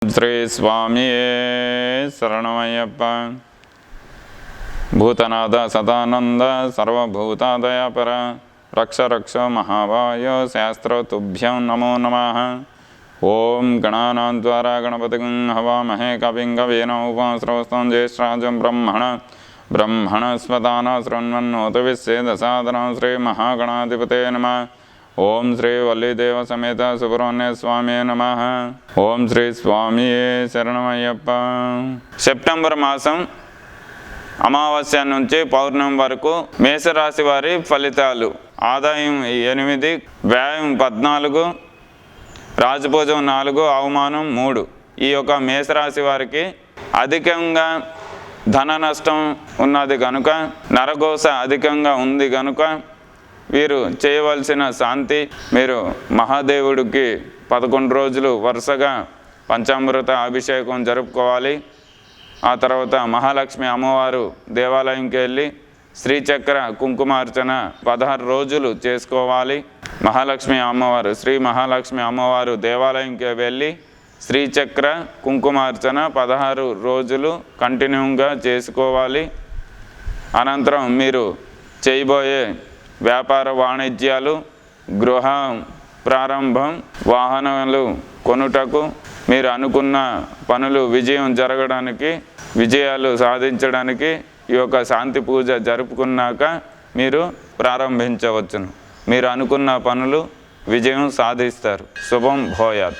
శ్రీ స్వామి శరణమయ్యప్ప. భూతనాథ సదానంద సర్వభూతాదయాపర రక్ష రక్ష మహావాయ శాస్త్రతుభ్యం నమో నమః. ఓం గణానాద్వారా గణపతిం హవామహే కవిం కవీన ఉపాస్రవస్తం జ్యేష్ఠరాజం బ్రహ్మణస్పదాన శృణ్వన్నోత విశ్వేదసాదనం శ్రీ మహాగణాధిపతే నమః. ఓం శ్రీ వల్లీదేవ సమేత సుబ్రహ్మణ్య స్వామి నమః. ఓం శ్రీ స్వామి శరణమయ్యప్ప. సెప్టెంబర్ మాసం అమావాస్య నుంచి పౌర్ణమి వరకు మేషరాశి వారి ఫలితాలు. ఆదాయం 8, వ్యయం 14, రాజపూజం 4, అవమానం 3. ఈ యొక్క మేషరాశి వారికి అధికంగా ధన నష్టం ఉన్నది కనుక, నరఘోష అధికంగా ఉంది కనుక వీరు చేయవలసిన శాంతి, మీరు మహాదేవుడికి 11 రోజులు వరుసగా పంచామృత అభిషేకం జరుపుకోవాలి. ఆ తర్వాత మహాలక్ష్మి అమ్మవారు దేవాలయంకి వెళ్ళి శ్రీచక్ర కుంకుమార్చన 16 రోజులు చేసుకోవాలి. శ్రీ మహాలక్ష్మి అమ్మవారు దేవాలయంకి వెళ్ళి శ్రీచక్ర కుంకుమార్చన 16 రోజులు కంటిన్యూగా చేసుకోవాలి. అనంతరం మీరు చేయబోయే వ్యాపార వాణిజ్యాలు, గృహ ప్రారంభం, వాహనాలు కొనుటకు, మీరు అనుకున్న పనులు విజయాలు సాధించడానికి ఈ యొక్క శాంతి పూజ జరుపుకున్నాక మీరు ప్రారంభించవచ్చును. మీరు అనుకున్న పనులు విజయం సాధిస్తారు. శుభం భూయాత్.